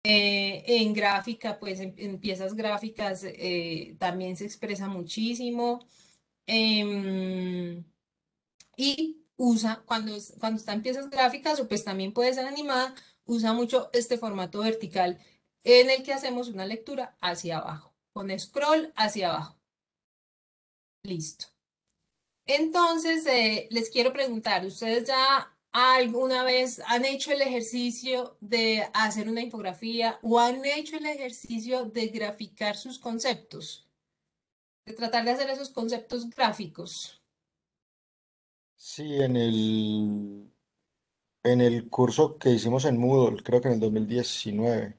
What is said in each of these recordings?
En gráfica, pues en piezas gráficas también se expresa muchísimo. Em, y usa, cuando está en piezas gráficas, o pues también puede ser animada, usa mucho este formato vertical en el que hacemos una lectura hacia abajo, con scroll hacia abajo. Listo. Entonces, les quiero preguntar, ¿ustedes ya alguna vez han hecho el ejercicio de hacer una infografía o han hecho el ejercicio de graficar sus conceptos? De tratar de hacer esos conceptos gráficos. Sí, en el curso que hicimos en Moodle, creo que en el 2019.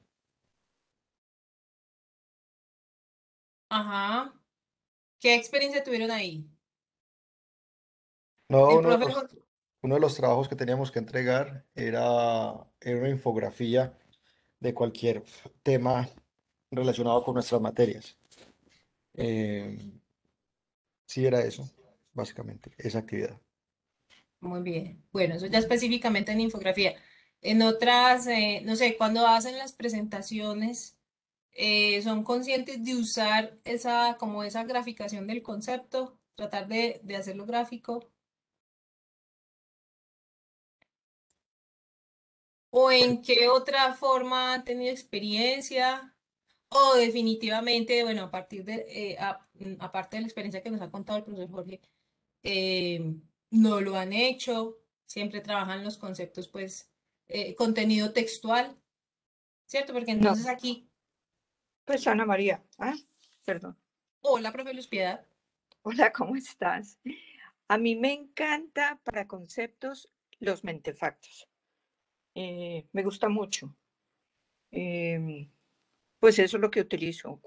Ajá. ¿Qué experiencia tuvieron ahí? No, El profe, uno de los trabajos que teníamos que entregar era una infografía de cualquier tema relacionado con nuestras materias. Eh, sí, era eso, básicamente, esa actividad. muy bien. Bueno, eso ya específicamente en infografía. En otras, no sé, cuando hacen las presentaciones, son conscientes de usar esa, como esa graficación del concepto, tratar de hacerlo gráfico. ¿O Pues, en qué otra forma han tenido experiencia? O definitivamente, bueno, a partir de, aparte de la experiencia que nos ha contado el profesor Jorge, no lo han hecho, siempre trabajan los conceptos, pues, contenido textual, ¿cierto? Porque No, entonces aquí, pues Ana María. Perdón. hola, profe Luz Piedad. Hola, ¿cómo estás? A mí me encanta para conceptos los mentefactos. Me gusta mucho. Em, pues eso es lo que utilizo.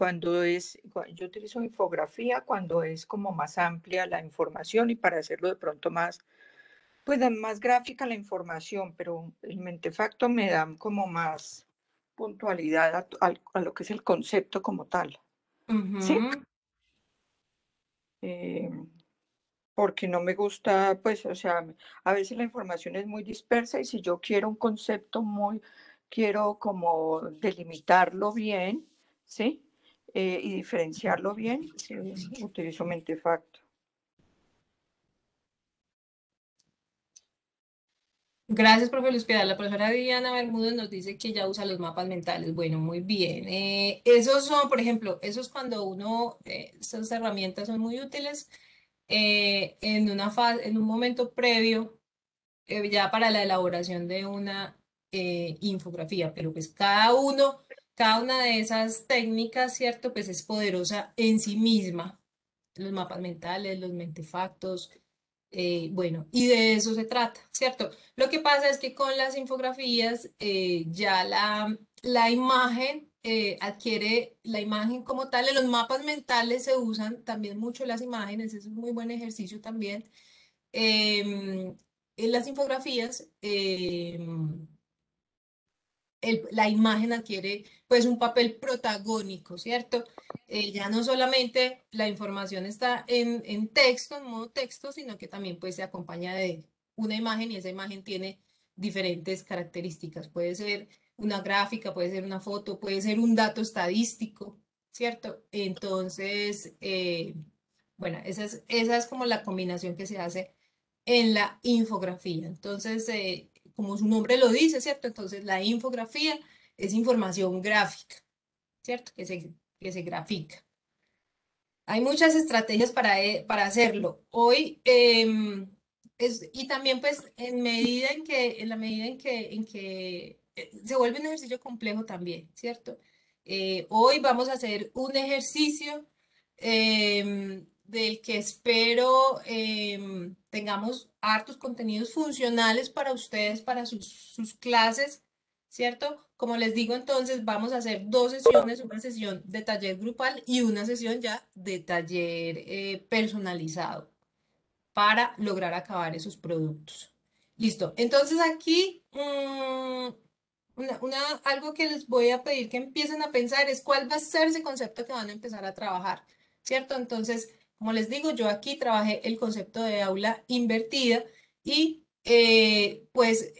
Yo utilizo infografía cuando es como más amplia la información y para hacerlo de pronto más, pues más gráfica la información, pero el mentefacto me da como más puntualidad a lo que es el concepto como tal. ¿Sí? Ujú. Eh, Porque no me gusta, pues, o sea, a veces la información es muy dispersa y si yo quiero un concepto quiero como delimitarlo bien, ¿sí? Y diferenciarlo bien, sí, utilizo Mentefacto. Gracias, profe Luz Piedad. La profesora Diana Bermúdez nos dice que ya usa los mapas mentales. Bueno, muy bien. Esos son, por ejemplo, esos cuando uno, esas herramientas son muy útiles en una fase, en un momento previo, ya para la elaboración de una infografía, pero pues cada una de esas técnicas, ¿cierto? Pues es poderosa en sí misma. Los mapas mentales, los mentefactos, bueno, y de eso se trata, ¿cierto? Lo que pasa es que con las infografías ya la imagen adquiere la imagen como tal. En los mapas mentales se usan también mucho las imágenes, eso es un muy buen ejercicio también. En las infografías, la imagen adquiere pues un papel protagónico, ¿cierto? Ya no solamente la información está en texto, en modo texto, sino que también pues se acompaña de una imagen y esa imagen tiene diferentes características. Puede ser una gráfica, puede ser una foto, puede ser un dato estadístico, ¿cierto? Entonces, bueno, esa es como la combinación que se hace en la infografía. Entonces, como su nombre lo dice, ¿cierto? Entonces, la infografía es información gráfica, ¿cierto? Que se grafica. Hay muchas estrategias para hacerlo. Hoy, y también pues en la medida en que se vuelve un ejercicio complejo también, ¿cierto? Hoy vamos a hacer un ejercicio del que espero tengamos hartos contenidos funcionales para ustedes, para sus clases, ¿cierto? Como les digo, entonces vamos a hacer dos sesiones, una sesión de taller grupal y una sesión ya de taller personalizado para lograr acabar esos productos. Listo. Entonces aquí algo que les voy a pedir que empiecen a pensar es cuál va a ser ese concepto que van a empezar a trabajar, ¿cierto? Entonces, como les digo, yo aquí trabajé el concepto de aula invertida y pues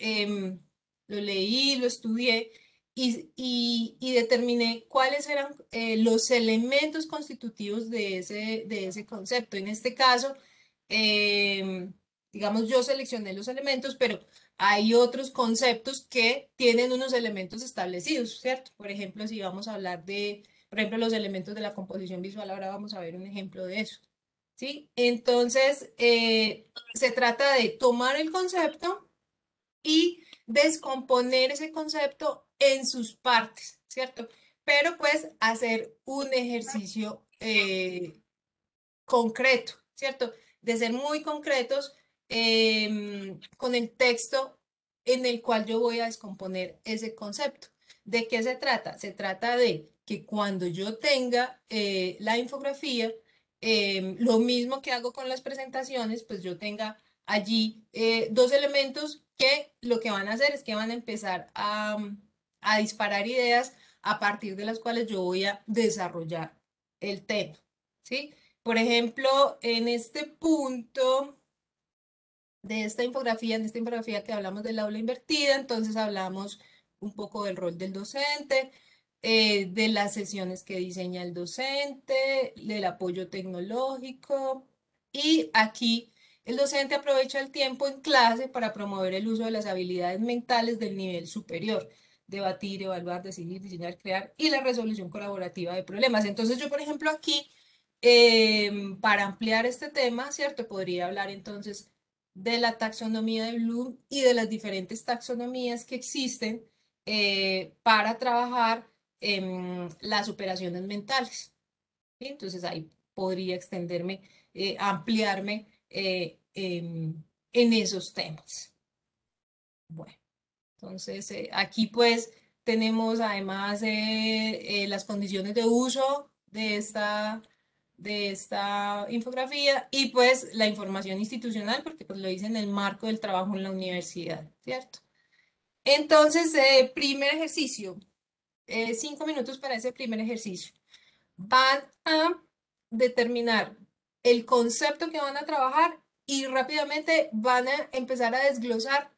lo leí, lo estudié y determiné cuáles eran los elementos constitutivos de ese concepto. En este caso, digamos, yo seleccioné los elementos, pero hay otros conceptos que tienen unos elementos establecidos, ¿cierto? Por ejemplo, si vamos a hablar de, por ejemplo, los elementos de la composición visual, ahora vamos a ver un ejemplo de eso, ¿sí? Entonces, se trata de tomar el concepto y descomponer ese concepto en sus partes, ¿cierto? Pero pues hacer un ejercicio concreto, ¿cierto? De ser muy concretos con el texto en el cual yo voy a descomponer ese concepto. ¿De qué se trata? Se trata de que cuando yo tenga la infografía, lo mismo que hago con las presentaciones, pues yo tenga allí dos elementos que lo que van a hacer es que van a empezar a disparar ideas a partir de las cuales yo voy a desarrollar el tema, ¿sí? Por ejemplo, en este punto de esta infografía, en esta infografía que hablamos del aula invertida, entonces hablamos un poco del rol del docente, de las sesiones que diseña el docente, del apoyo tecnológico y aquí el docente aprovecha el tiempo en clase para promover el uso de las habilidades mentales del nivel superior, debatir, evaluar, decidir, diseñar, crear y la resolución colaborativa de problemas. Entonces yo, por ejemplo, aquí, para ampliar este tema, ¿cierto? Podría hablar entonces de la taxonomía de Bloom y de las diferentes taxonomías que existen para trabajar en las operaciones mentales, ¿sí? Entonces ahí podría extenderme, ampliarme en esos temas. Bueno, entonces aquí pues tenemos además las condiciones de uso de esta infografía y pues la información institucional, porque pues lo hice en el marco del trabajo en la universidad, ¿cierto? Entonces, primer ejercicio, 5 minutos para ese primer ejercicio. Van a determinar el concepto que van a trabajar y rápidamente van a empezar a desglosar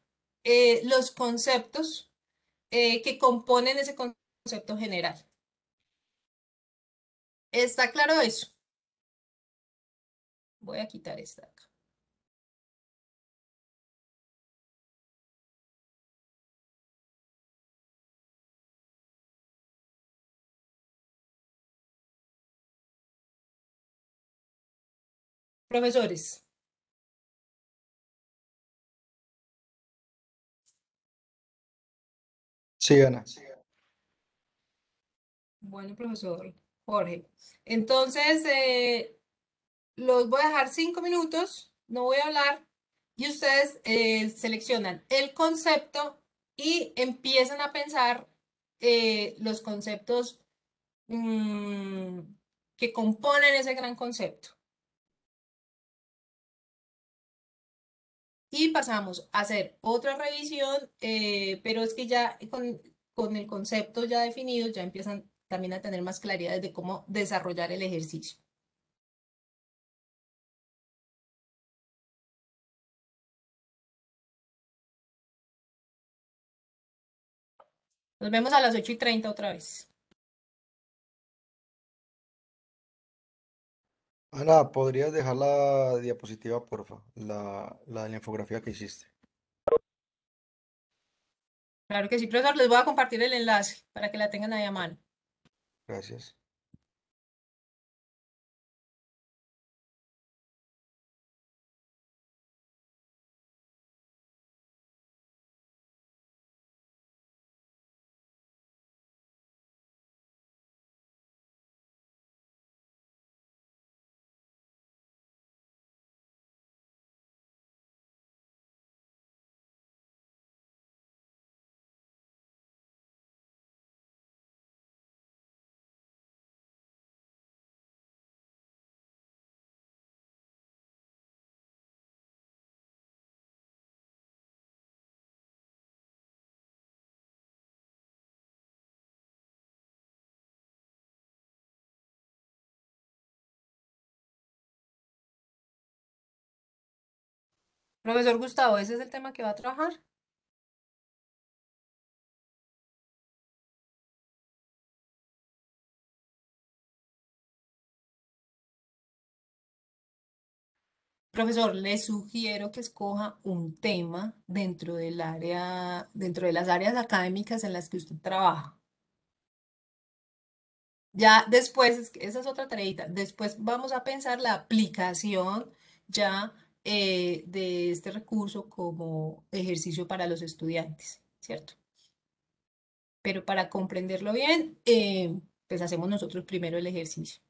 los conceptos que componen ese concepto general. ¿Está claro eso? Voy a quitar esta acá. Profesores. Sí, Ana. Bueno, profesor Jorge. Entonces, los voy a dejar 5 minutos, no voy a hablar, y ustedes seleccionan el concepto y empiezan a pensar los conceptos mm, que componen ese gran concepto. Y pasamos a hacer otra revisión, pero es que ya con el concepto ya definido, ya empiezan también a tener más claridad de cómo desarrollar el ejercicio. Nos vemos a las 8:30 otra vez. Ana, ¿podrías dejar la diapositiva, porfa? La de la infografía que hiciste. Claro que sí, profesor, les voy a compartir el enlace para que la tengan ahí a mano. Gracias. Profesor Gustavo, ¿ese es el tema que va a trabajar? Profesor, le sugiero que escoja un tema dentro de las áreas académicas en las que usted trabaja. Ya después, esa es otra tareita. Después vamos a pensar la aplicación ya de este recurso como ejercicio para los estudiantes, ¿cierto? Pero para comprenderlo bien, pues hacemos nosotros primero el ejercicio.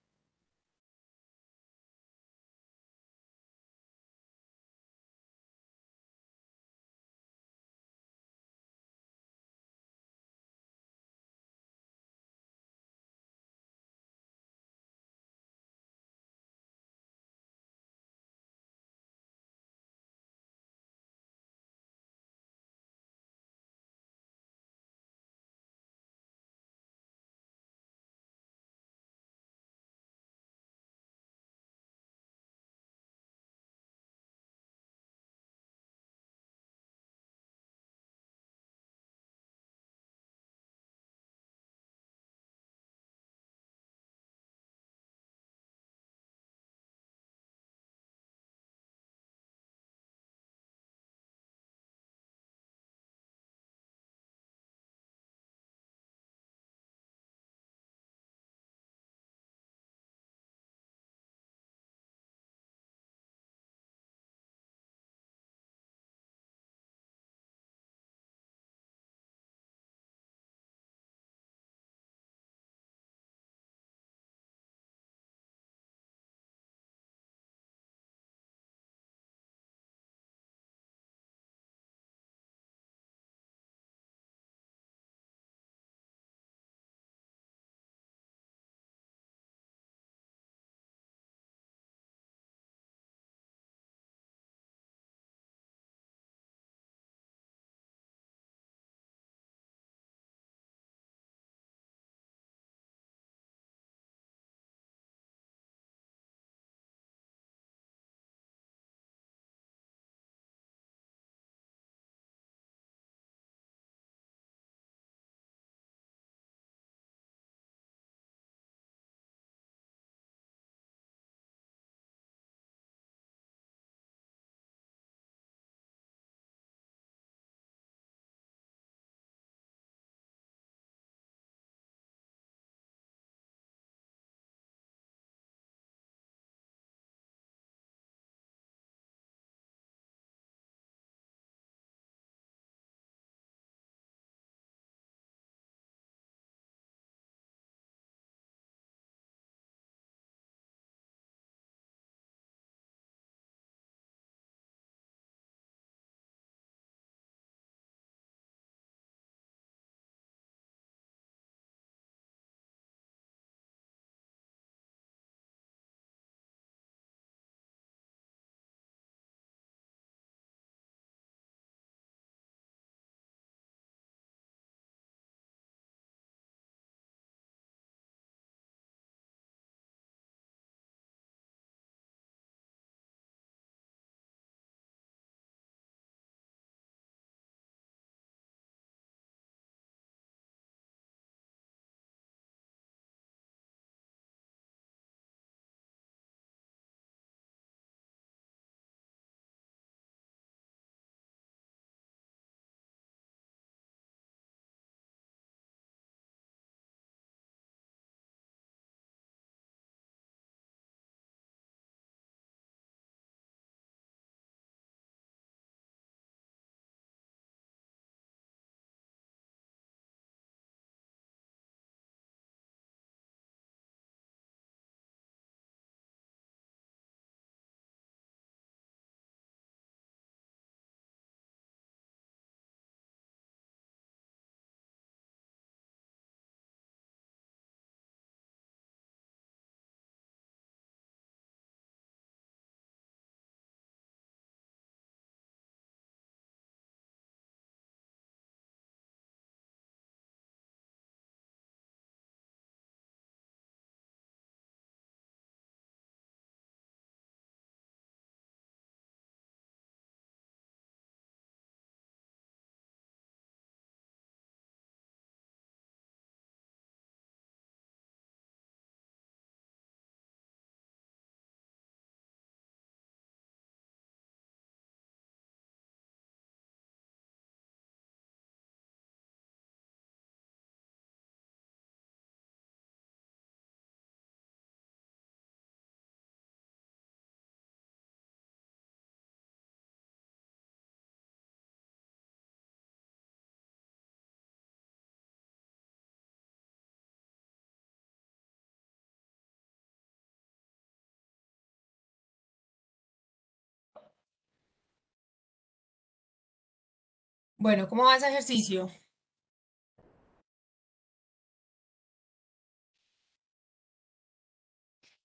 Bueno, ¿cómo va ese ejercicio?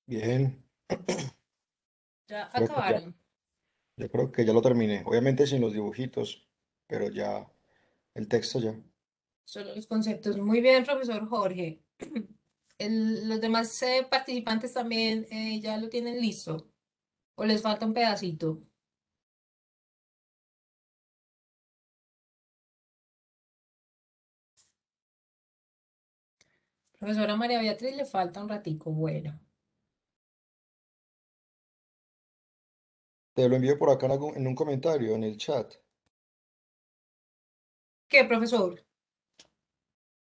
Bien, ¿Ya creo que ya, acabaron? yo creo que ya lo terminé. Obviamente sin los dibujitos, pero ya el texto ya. Solo los conceptos. Muy bien, profesor Jorge. Los demás participantes también ya lo tienen listo. ¿O les falta un pedacito? Profesora María Beatriz, le falta un ratico. Bueno. Te lo envío por acá en un comentario, en el chat, ¿Qué, profesor?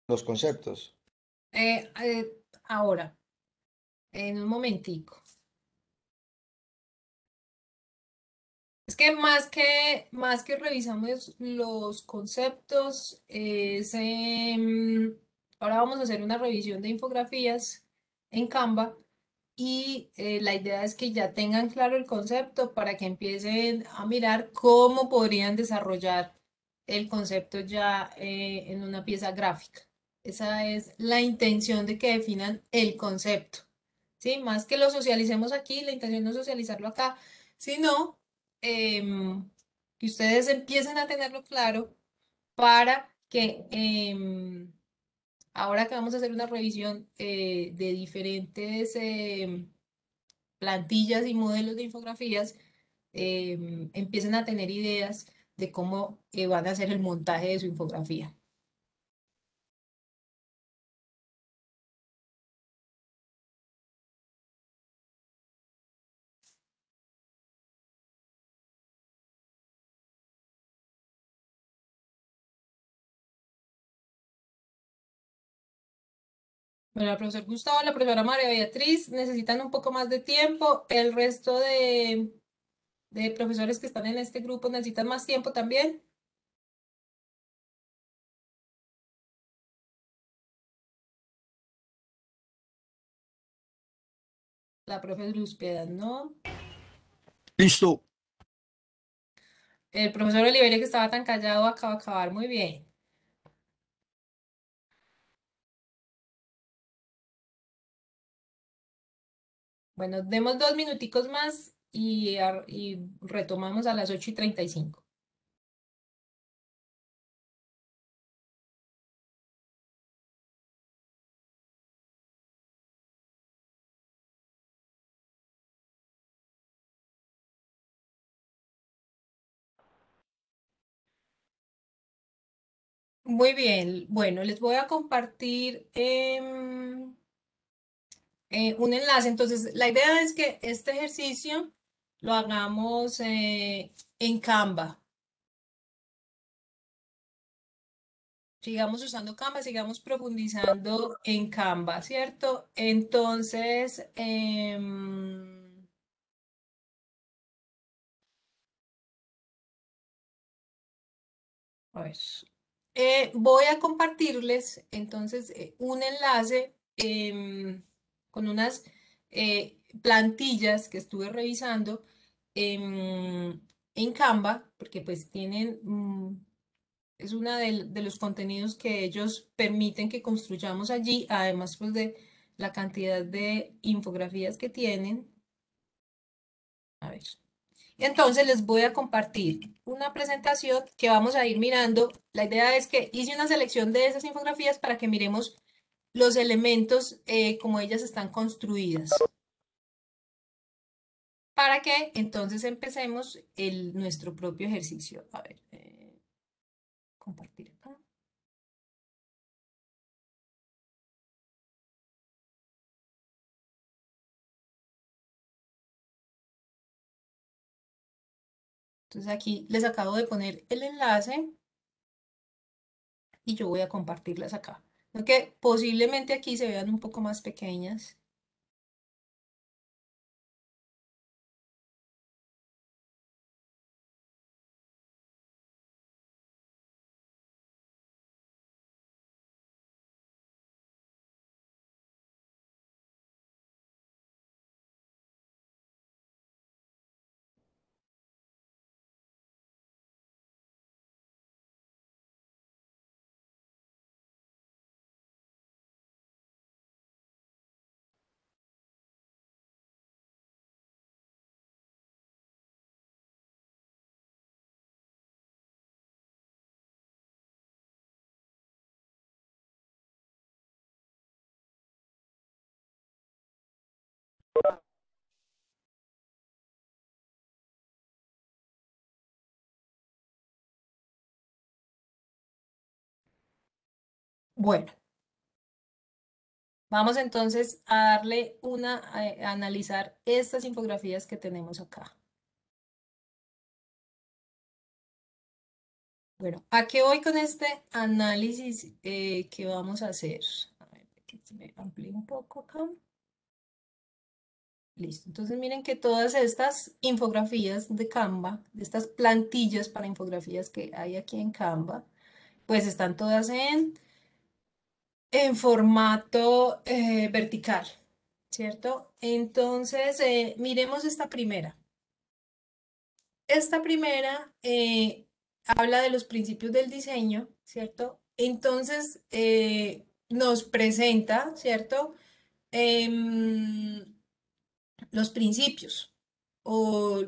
los conceptos. Ahora, en un momentico. Es que más que revisamos los conceptos, ahora vamos a hacer una revisión de infografías en Canva y la idea es que ya tengan claro el concepto para que empiecen a mirar cómo podrían desarrollar el concepto ya en una pieza gráfica. Esa es la intención de que definan el concepto, ¿sí? Más que lo socialicemos aquí, la intención no es socializarlo acá, sino que ustedes empiecen a tenerlo claro para que ahora que vamos a hacer una revisión de diferentes plantillas y modelos de infografías, empiecen a tener ideas de cómo van a hacer el montaje de su infografía. Bueno, el profesor Gustavo, la profesora María Beatriz necesitan un poco más de tiempo. El resto de profesores que están en este grupo necesitan más tiempo también. La profe Luz Piedad, ¿no? Listo. El profesor Oliveria, que estaba tan callado, acaba de acabar muy bien. Bueno, demos 2 minuticos más y retomamos a las 8:35. Muy bien, bueno, les voy a compartir un enlace. Entonces, la idea es que este ejercicio lo hagamos en Canva. Sigamos usando Canva, sigamos profundizando en Canva, ¿cierto? Entonces, a ver, voy a compartirles entonces un enlace con unas plantillas que estuve revisando en Canva, porque pues tienen, es uno de los contenidos que ellos permiten que construyamos allí, además pues de la cantidad de infografías que tienen. A ver. Entonces les voy a compartir una presentación que vamos a ir mirando. La idea es que hice una selección de esas infografías para que miremos los elementos como ellas están construidas. Para que entonces empecemos nuestro propio ejercicio. A ver, compartir acá. Entonces aquí les acabo de poner el enlace y yo voy a compartirlas acá. Aunque posiblemente aquí se vean un poco más pequeñas. Bueno, vamos entonces a darle a analizar estas infografías que tenemos acá. Bueno, ¿a qué voy con este análisis que vamos a hacer? A ver, que se me amplíe un poco acá. Listo, entonces miren que todas estas infografías de Canva, de estas plantillas para infografías que hay aquí en Canva, pues están todas en formato vertical, ¿cierto? Entonces, miremos esta primera. Esta primera habla de los principios del diseño, ¿cierto? Entonces, nos presenta, ¿cierto? Em, los principios o,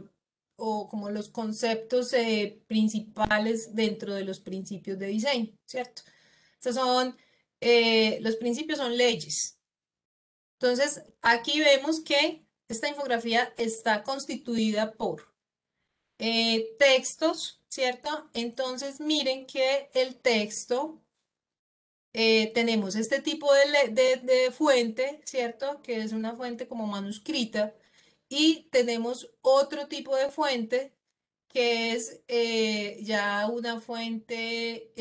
o como los conceptos principales dentro de los principios de diseño, ¿cierto? Estos son, los principios son leyes. Entonces, aquí vemos que esta infografía está constituida por textos, ¿cierto? Entonces, miren que el texto, tenemos este tipo de fuente, ¿cierto? Que es una fuente como manuscrita. Y tenemos otro tipo de fuente que es ya una fuente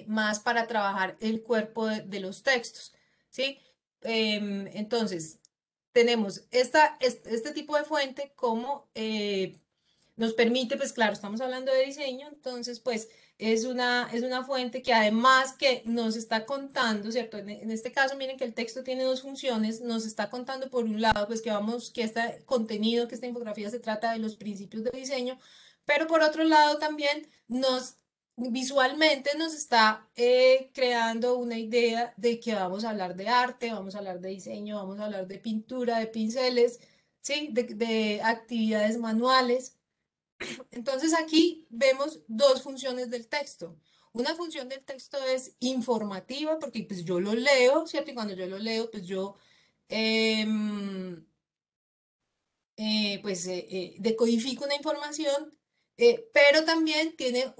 más para trabajar el cuerpo de los textos, ¿sí? Entonces, tenemos este tipo de fuente como nos permite, pues claro, estamos hablando de diseño, entonces pues es una fuente que además que nos está contando, ¿cierto? En este caso, miren que el texto tiene dos funciones, nos está contando por un lado, pues que este contenido, que esta infografía se trata de los principios de diseño, pero por otro lado también visualmente nos está creando una idea de que vamos a hablar de arte, vamos a hablar de diseño, vamos a hablar de pintura, de pinceles, ¿sí? De actividades manuales. Entonces aquí vemos dos funciones del texto. Una función del texto es informativa, porque pues yo lo leo, ¿cierto? Y cuando yo lo leo, pues yo em, pues decodifico una información, pero también tiene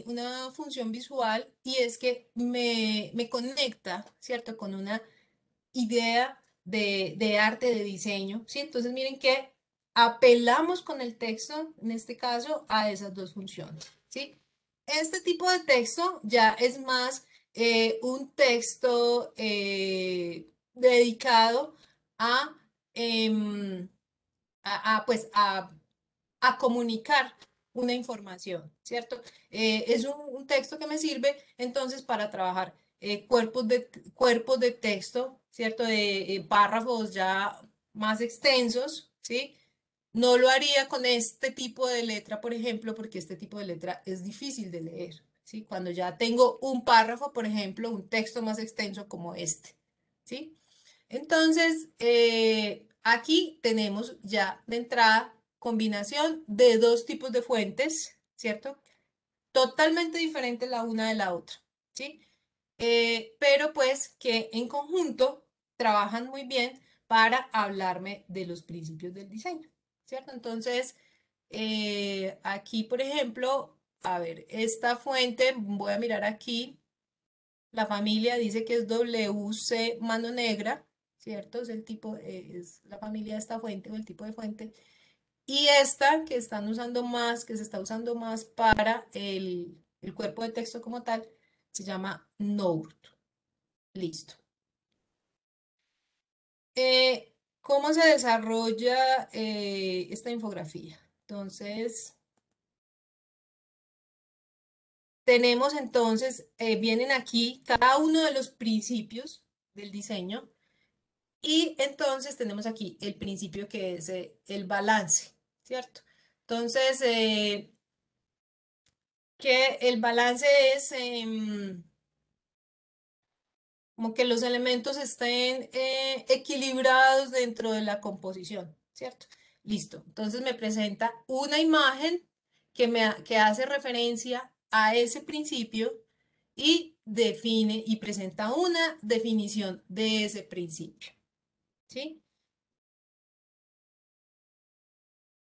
una función visual y es que me conecta, ¿cierto? Con una idea de arte, de diseño, ¿sí? Entonces miren que apelamos con el texto, en este caso, a esas dos funciones, ¿sí? Este tipo de texto ya es más un texto dedicado a, em, pues, a comunicar una información, ¿cierto? Es un texto que me sirve entonces para trabajar cuerpos de texto, ¿cierto? De párrafos ya más extensos, ¿sí? No lo haría con este tipo de letra, por ejemplo, porque este tipo de letra es difícil de leer, ¿sí? Cuando ya tengo un párrafo, por ejemplo, un texto más extenso como este, ¿sí? Entonces, aquí tenemos ya de entrada combinación de dos tipos de fuentes, ¿cierto? Totalmente diferentes la una de la otra, ¿sí? Pero pues que en conjunto trabajan muy bien para hablarme de los principios del diseño, ¿cierto? Entonces, aquí, por ejemplo, a ver, esta fuente, voy a mirar aquí, la familia dice que es WC mano negra, ¿cierto? Es el tipo, es la familia de esta fuente o el tipo de fuente. Y esta que están usando más, que se está usando más para el cuerpo de texto como tal, se llama Node. Listo. ¿Cómo se desarrolla esta infografía? Entonces, tenemos entonces, vienen aquí cada uno de los principios del diseño. Y entonces tenemos aquí el principio que es el balance, ¿cierto? Entonces, que el balance es como que los elementos estén equilibrados dentro de la composición, ¿cierto? Listo. Entonces me presenta una imagen que hace referencia a ese principio y define y presenta una definición de ese principio. ¿Sí?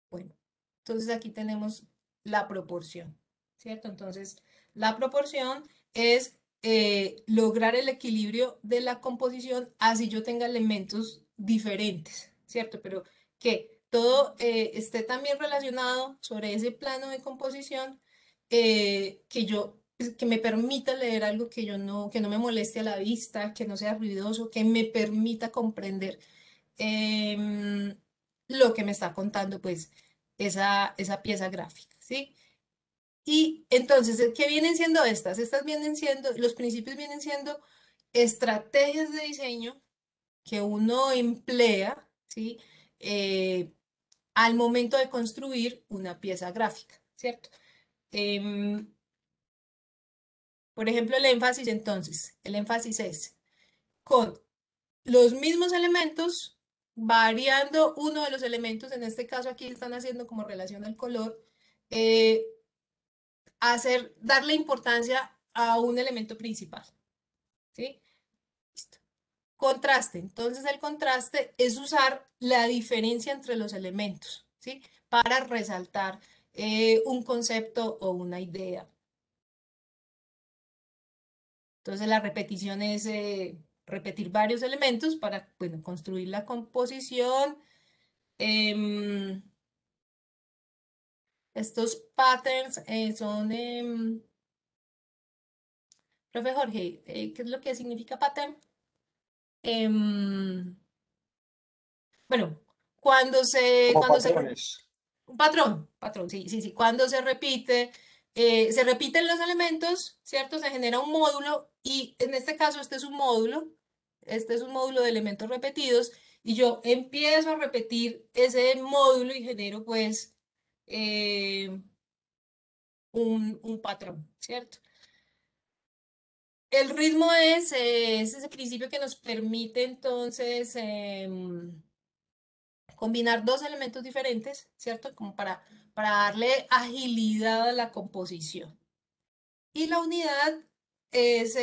Bueno, entonces aquí tenemos la proporción, ¿cierto? Entonces, la proporción es lograr el equilibrio de la composición, así yo tenga elementos diferentes, ¿cierto? Pero que todo esté también relacionado sobre ese plano de composición, que me permita leer algo que no me moleste a la vista, que no sea ruidoso, que me permita comprender em, lo que me está contando, pues, esa pieza gráfica, ¿sí? Y entonces, ¿qué vienen siendo estas? Estas vienen siendo, los principios vienen siendo estrategias de diseño que uno emplea, ¿sí? Eh, al momento de construir una pieza gráfica, ¿cierto? Em, por ejemplo, el énfasis, entonces, el énfasis es con los mismos elementos, variando uno de los elementos, en este caso aquí están haciendo como relación al color, eh, darle importancia a un elemento principal, ¿sí? Listo. Contraste. Entonces el contraste es usar la diferencia entre los elementos, ¿sí? Para resaltar un concepto o una idea. Entonces la repetición es repetir varios elementos para, bueno, construir la composición. Em, Estos patterns son, profe Jorge, ¿qué es lo que significa pattern? Em, bueno, Como cuando se, patrones. un patrón, sí, sí, sí, cuando se repiten los elementos, ¿cierto? Se genera un módulo y en este caso este es un módulo de elementos repetidos y yo empiezo a repetir ese módulo y genero pues eh, un patrón, ¿cierto? El ritmo es ese principio que nos permite entonces combinar dos elementos diferentes, ¿cierto? Como para darle agilidad a la composición. Y la unidad es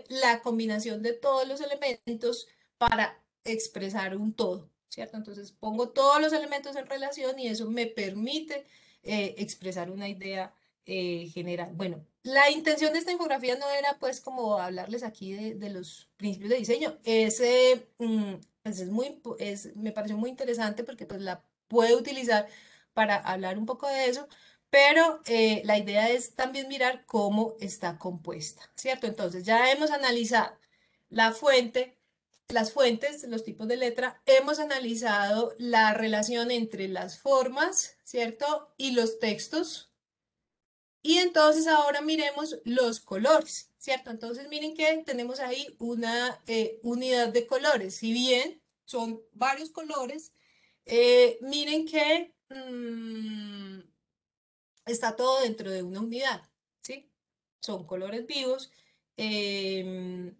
la combinación de todos los elementos para expresar un todo, ¿cierto? Entonces pongo todos los elementos en relación y eso me permite expresar una idea general. Bueno, la intención de esta infografía no era pues como hablarles aquí de los principios de diseño. Pues me pareció muy interesante porque pues la puedo utilizar para hablar un poco de eso, pero la idea es también mirar cómo está compuesta, ¿cierto? Entonces ya hemos analizado la fuente, las fuentes, los tipos de letra, hemos analizado la relación entre las formas, ¿cierto? Y los textos. Y entonces ahora miremos los colores, ¿cierto? Entonces miren que tenemos ahí una unidad de colores. Si bien son varios colores, miren que está todo dentro de una unidad, ¿sí? Son colores vivos que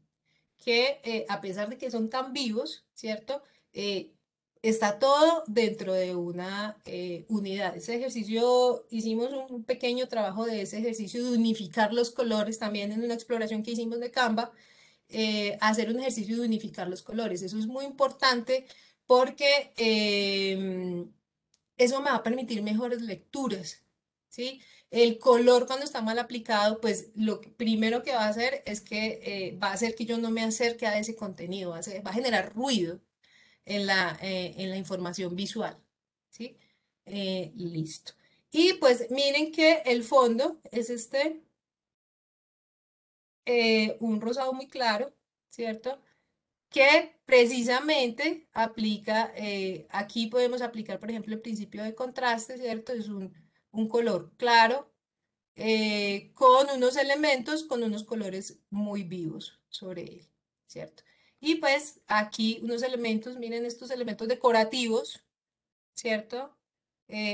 a pesar de que son tan vivos, ¿cierto? Está todo dentro de una unidad. Ese ejercicio, hicimos un pequeño trabajo de ese ejercicio de unificar los colores también en una exploración que hicimos de Canva, hacer un ejercicio de unificar los colores. Eso es muy importante porque eso me va a permitir mejores lecturas, ¿sí? El color cuando está mal aplicado, pues primero que va a hacer es que va a hacer que yo no me acerque a ese contenido, va a generar ruido en la información visual, ¿sí? Listo. Y pues miren que el fondo es un rosado muy claro, ¿cierto? Que precisamente aplica, aquí podemos aplicar, por ejemplo, el principio de contraste, ¿cierto? Es un color claro con unos colores muy vivos sobre él, ¿cierto? Y pues aquí unos elementos, miren estos elementos decorativos, ¿cierto?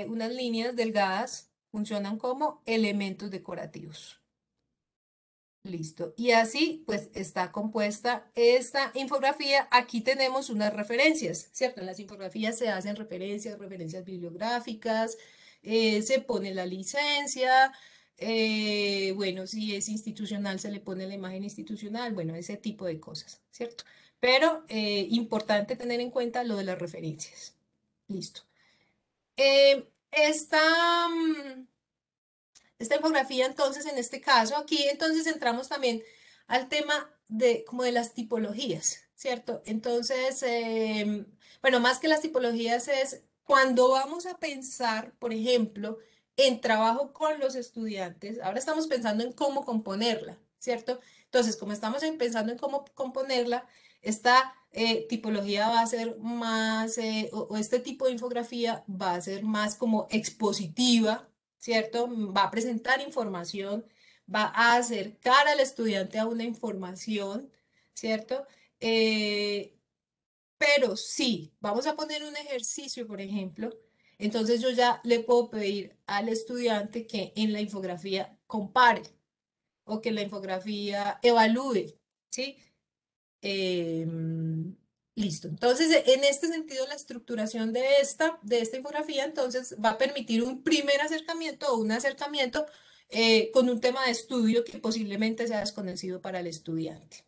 Unas líneas delgadas funcionan como elementos decorativos. Listo. Y así, pues, está compuesta esta infografía. Aquí tenemos unas referencias, ¿cierto? En las infografías se hacen referencias bibliográficas, se pone la licencia, Bueno, si es institucional, se le pone la imagen institucional, bueno, ese tipo de cosas, ¿cierto? Pero importante tener en cuenta lo de las referencias. Listo. Esta infografía, entonces, en este caso, aquí entonces entramos también al tema de como de las tipologías, ¿cierto? Entonces, bueno, más que las tipologías es cuando vamos a pensar, por ejemplo, en trabajo con los estudiantes, ahora estamos pensando en cómo componerla, ¿cierto? Entonces, como estamos pensando en cómo componerla, esta tipología va a ser más, o este tipo de infografía va a ser más como expositiva, ¿cierto? Va a presentar información, va a acercar al estudiante a una información, ¿cierto? Eh, pero sí, vamos a poner un ejercicio, por ejemplo, entonces yo ya le puedo pedir al estudiante que en la infografía compare o que en la infografía evalúe, ¿sí? Listo. Entonces, en este sentido, la estructuración de esta infografía, entonces, va a permitir un primer acercamiento o un acercamiento con un tema de estudio que posiblemente sea desconocido para el estudiante.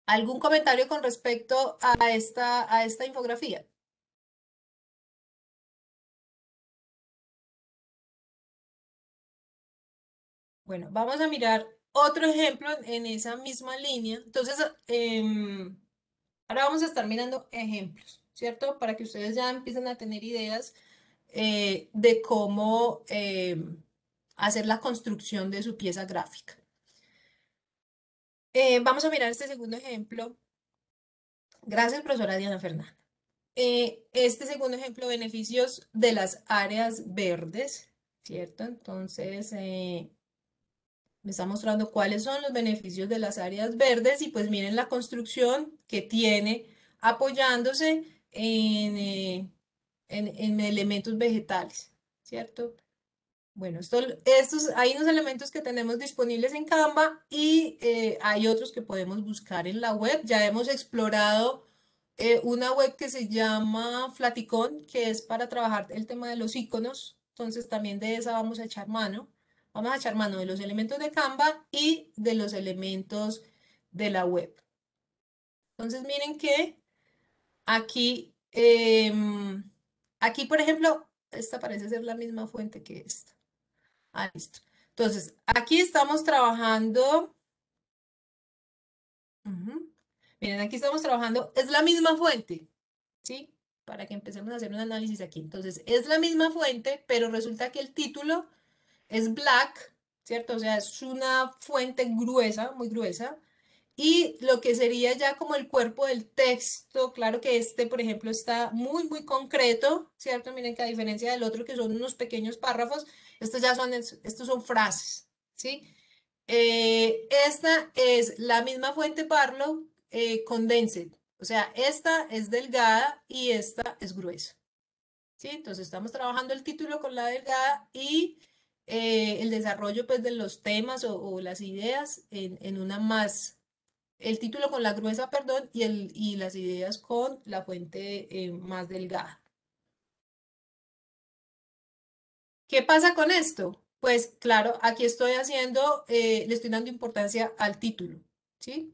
¿Algún comentario con respecto a esta infografía? Bueno, vamos a mirar otro ejemplo en esa misma línea. Entonces, ahora vamos a estar mirando ejemplos, ¿cierto? Para que ustedes ya empiecen a tener ideas de cómo hacer la construcción de su pieza gráfica. Vamos a mirar este segundo ejemplo. Gracias, profesora Diana Fernanda. Este segundo ejemplo, beneficios de las áreas verdes, ¿cierto? Entonces, me está mostrando cuáles son los beneficios de las áreas verdes y pues miren la construcción que tiene apoyándose en elementos vegetales, ¿cierto? Bueno, estos, hay unos elementos que tenemos disponibles en Canva y hay otros que podemos buscar en la web. Ya hemos explorado una web que se llama Flaticon, que es para trabajar el tema de los iconos. Entonces también de esa vamos a echar mano. Vamos a echar mano de los elementos de Canva y de los elementos de la web. Entonces miren que aquí, aquí por ejemplo, esta parece ser la misma fuente que esta. Ah, listo. Entonces, aquí estamos trabajando. Miren, aquí estamos trabajando. Es la misma fuente, ¿sí? Para que empecemos a hacer un análisis aquí. Entonces, es la misma fuente, pero resulta que el título es black, ¿cierto? O sea, es una fuente gruesa, muy gruesa. Y lo que sería ya como el cuerpo del texto, claro que este, por ejemplo, está muy, muy concreto, ¿cierto? Miren que a diferencia del otro, que son unos pequeños párrafos, estos son frases, ¿sí? Esta es la misma fuente Barlow Condensed, o sea, esta es delgada y esta es gruesa, ¿sí? Entonces estamos trabajando el título con la delgada y el desarrollo pues de los temas o las ideas en una más el título con la gruesa, perdón, y las ideas con la fuente más delgada. ¿Qué pasa con esto? Pues claro, aquí estoy haciendo, le estoy dando importancia al título, ¿sí?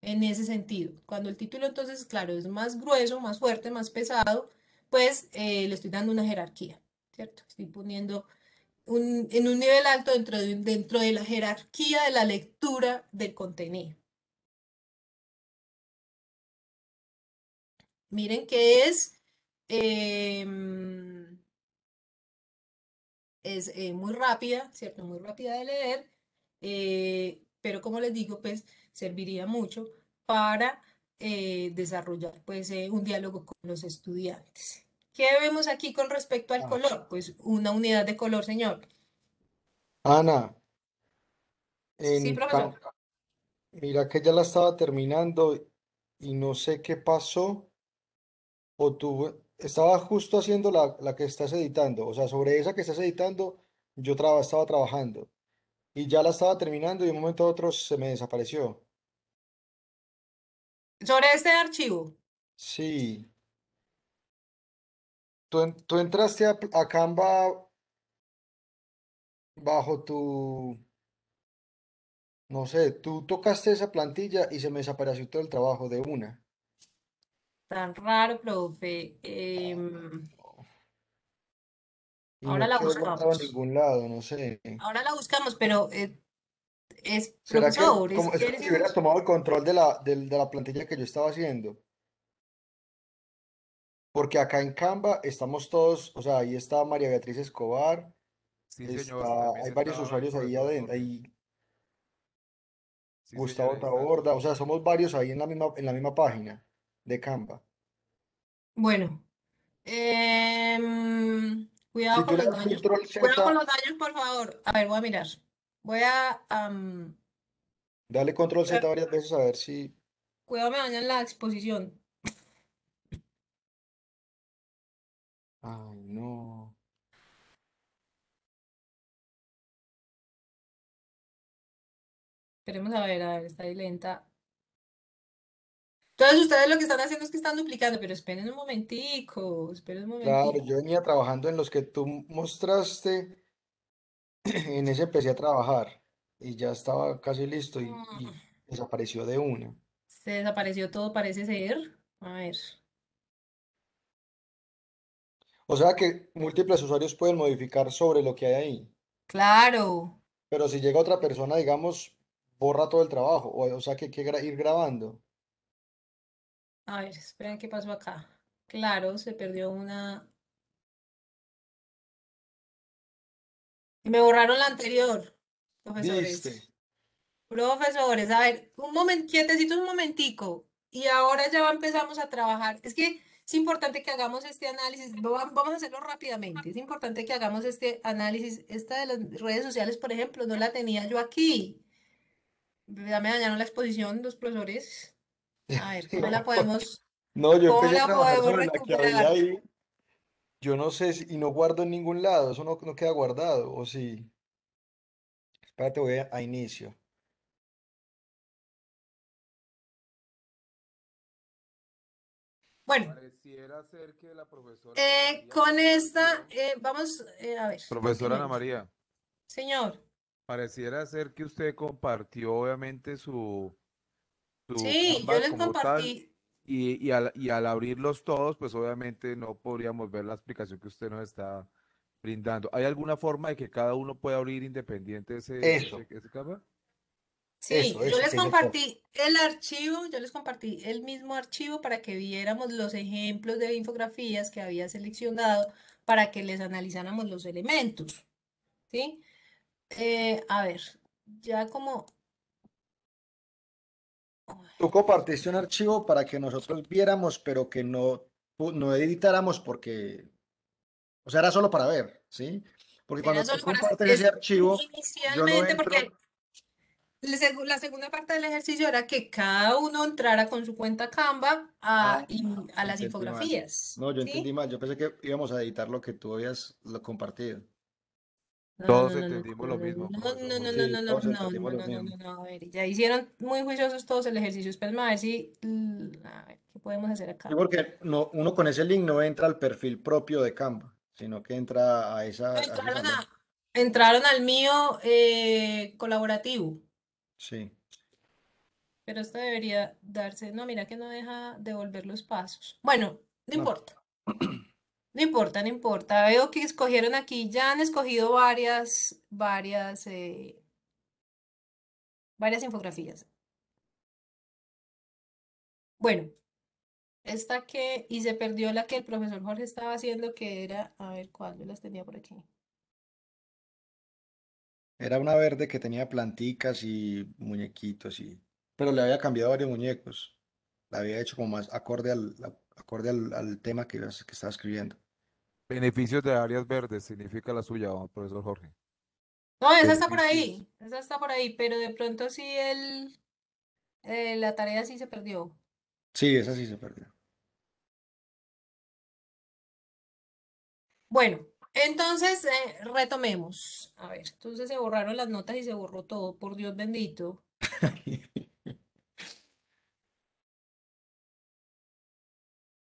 En ese sentido. Cuando el título entonces, claro, es más grueso, más fuerte, más pesado, pues le estoy dando una jerarquía, ¿cierto? Estoy poniendo en un nivel alto dentro de la jerarquía de la lectura del contenido. Miren que em, es muy rápida, ¿cierto? Muy rápida de leer, pero como les digo, pues serviría mucho para desarrollar pues un diálogo con los estudiantes. ¿Qué vemos aquí con respecto al Ah, color? Pues una unidad de color, señor. Ana, Sí, profesor. mira que ya la estaba terminando y no sé qué pasó o tú estaba justo haciendo la que estás editando, o sea, sobre esa que estás editando yo estaba trabajando y ya la estaba terminando y de un momento a otro se me desapareció. Sobre este archivo. Sí, tú entraste a Canva bajo tu, no sé, tú tocaste esa plantilla y se me desapareció todo el trabajo de una. Tan raro, profe. Y Ahora no la quedó guardado en buscamos. ningún lado, no sé. Ahora la buscamos, pero es ¿Será que, profesor, como, es como si hubieras tomado el control de la plantilla que yo estaba haciendo? Porque acá en Canva estamos todos, o sea, ahí está María Beatriz Escobar, Sí, señor, está, también hay varios estaba el usuarios ahí profesor adentro, Jorge. hay Sí, señor, Gustavo exacto. Taborda, o sea, somos varios ahí en la misma página de Canva. bueno. Si Cuidado tú con le los das daños. control Cuidado con Z, los daños, por favor. A ver, voy a mirar. Voy a... dale control Z cuidado, varias veces a ver si... cuidado, me dañan la exposición. Ay, no. Esperemos a ver, está ahí lenta. Entonces ustedes lo que están haciendo es que están duplicando, pero esperen un Claro, momentico. yo venía trabajando en los que tú mostraste, en ese empecé a trabajar y ya estaba casi listo y Mm, desapareció de una. Se desapareció todo, parece ser. A ver. O sea que múltiples usuarios pueden modificar sobre lo que hay ahí, Claro. pero si llega otra persona, digamos, borra todo el trabajo, o sea que hay que ir grabando. A ver, esperen qué pasó acá. Claro, se perdió una. Y me borraron la anterior, ¿Viste? profesores. Profesores, a ver, un momento, quietecitos un momentico. Y ahora ya empezamos a trabajar. Es que es importante que hagamos este análisis. Vamos a hacerlo rápidamente. Es importante que hagamos este análisis. Esta de las redes sociales, por ejemplo, no la tenía yo aquí. Ya me dañaron la exposición los profesores. A ver, No, yo cómo empecé a la trabajar podemos sobre la que había recuperar? ahí. Yo no sé si, y no guardo en ningún lado, eso no queda guardado, o sí. Espérate, voy a inicio. Bueno, Pareciera ser que la profesora Ana María con esta, compartió. vamos, a ver, Profesora Ana continuemos. María, Señor, pareciera ser que usted compartió obviamente su sí, yo Canva les como tal compartí. y al abrirlos todos, pues obviamente no podríamos ver la explicación que usted nos está brindando. ¿Hay alguna forma de que cada uno pueda abrir independiente Eso, ese Canva? Sí, yo eso les que dice el profe. compartí el archivo, yo les compartí el mismo archivo para que viéramos los ejemplos de infografías que había seleccionado para que les analizáramos los elementos, ¿sí? A ver, ya como... Tú compartiste un archivo para que nosotros viéramos, pero que no, no editáramos porque, o sea, era solo para ver, ¿sí? Porque Era cuando tú solo para... compartes ese Es archivo, yo no inicialmente porque entro. la segunda parte del ejercicio era que cada uno entrara con su cuenta Canva Ah, a las entendí mal. infografías, No, yo entendí ¿sí? mal. Yo pensé que íbamos a editar lo que tú habías compartido. No, Todos no, no, no, entendimos no, lo mismo, no, profesor no, no, Jorge. no, Sí, no, no, todos no, entendimos no, lo no, no, mismo. no, no, a ver, ya hicieron muy juiciosos todos el ejercicio. Espérame a ver si, a ver, ¿qué podemos hacer Sí, acá? porque no, uno con ese link no entra al perfil propio de Canva, sino que entra a ese Entraron salón. entraron al mío colaborativo, Sí. pero esto debería darse, no, mira que no deja devolver los pasos. Bueno, no No. importa, no importa, no importa. Veo que escogieron aquí, ya han escogido varias infografías. Bueno. Esta que, y se perdió la que el profesor Jorge estaba haciendo, que era, a ver cuál, yo las tenía por aquí. Era una verde que tenía planticas y muñequitos y... Pero le había cambiado varios muñecos. La había hecho como más acorde al tema que estaba escribiendo. Beneficios de áreas verdes significa la suya, profesor Jorge. No, Beneficios. esa está por ahí, pero de pronto sí la tarea sí se perdió. Sí, esa sí se perdió. Bueno, entonces retomemos. A ver, entonces se borraron las notas y se borró todo, por Dios bendito.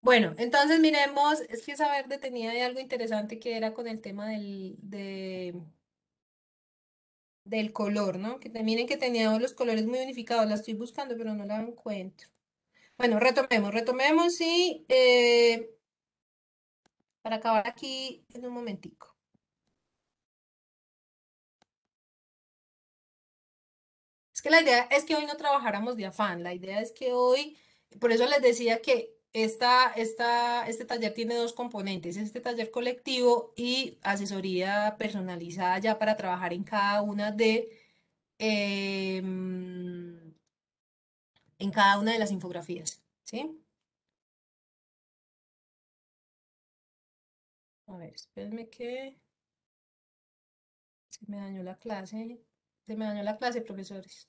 Bueno, entonces miremos, es que esa verde tenía ahí algo interesante que era con el tema del color, ¿no? Miren que teníamos los colores muy unificados, la estoy buscando, pero no la encuentro. Bueno, retomemos y para acabar aquí en un momentico. Es que la idea es que hoy no trabajáramos de afán, la idea es que hoy, por eso les decía que este taller tiene dos componentes, este taller colectivo y asesoría personalizada ya para trabajar en cada una en cada una de las infografías, ¿sí? A ver, espérenme que se me dañó la clase. Se me dañó la clase, profesores.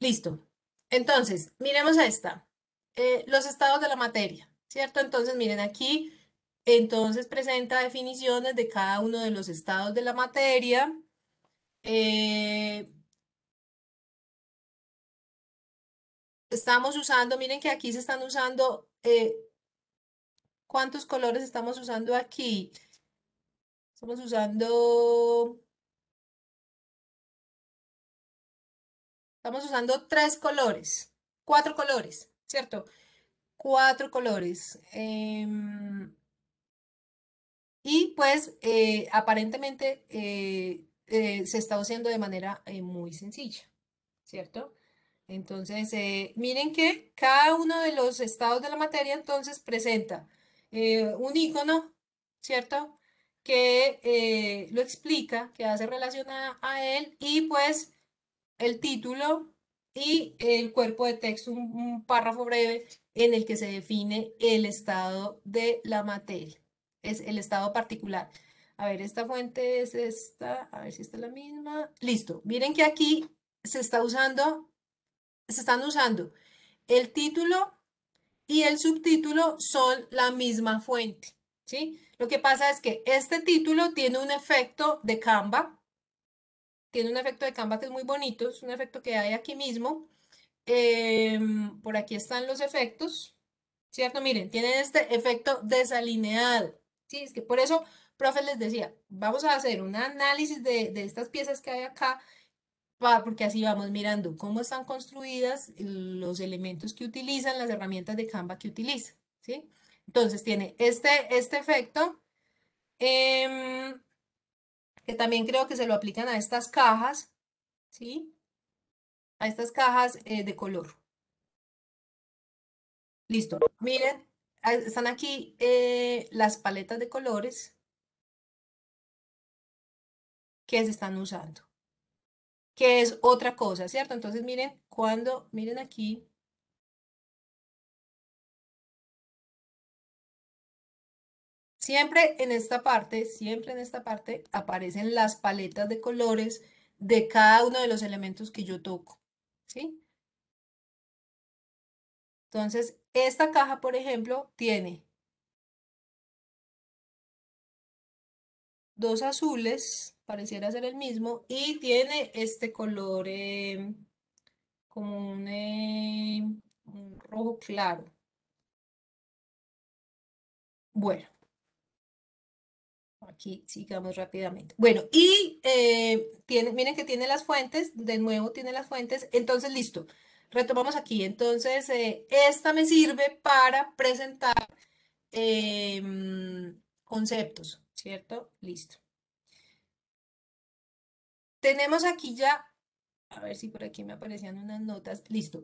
Listo. Entonces, miremos esta. Los estados de la materia, ¿cierto? Entonces, miren aquí. Entonces, presenta definiciones de cada uno de los estados de la materia. Estamos usando, miren que aquí se están usando, ¿cuántos colores estamos usando aquí? Estamos usando cuatro colores, ¿cierto? Cuatro colores. Y pues aparentemente se está haciendo de manera muy sencilla, ¿cierto? Entonces, miren que cada uno de los estados de la materia entonces presenta un icono, ¿cierto? Que lo explica, que hace relación a él y pues el título y el cuerpo de texto, un párrafo breve en el que se define el estado de la materia. Es el estado particular. A ver, esta fuente es esta, a ver si esta es la misma. Listo. Miren que aquí se están usando el título y el subtítulo son la misma fuente, ¿sí? Lo que pasa es que este título tiene un efecto de Canva, que es muy bonito, es un efecto que hay aquí mismo. Por aquí están los efectos, ¿cierto? Miren, tienen este efecto desalineado, ¿sí? Es que por eso, profe, les decía, vamos a hacer un análisis de estas piezas que hay acá, porque así vamos mirando cómo están construidas los elementos que utilizan, las herramientas de Canva que utilizan, ¿sí? Entonces, tiene este efecto, em, que también creo que se lo aplican a estas cajas, ¿sí? A estas cajas de color. Listo. Miren, están aquí las paletas de colores que se están usando, que es otra cosa, ¿cierto? Entonces, miren aquí, siempre en esta parte aparecen las paletas de colores de cada uno de los elementos que yo toco, ¿sí? Entonces, esta caja, por ejemplo, tiene dos azules, pareciera ser el mismo, y tiene este color como un rojo claro. Bueno, aquí sigamos rápidamente. Bueno, y miren que tiene las fuentes, de nuevo tiene las fuentes, entonces listo. Retomamos aquí, entonces esta me sirve para presentar conceptos, ¿cierto? Listo. Tenemos aquí ya, a ver si por aquí me aparecían unas notas, listo.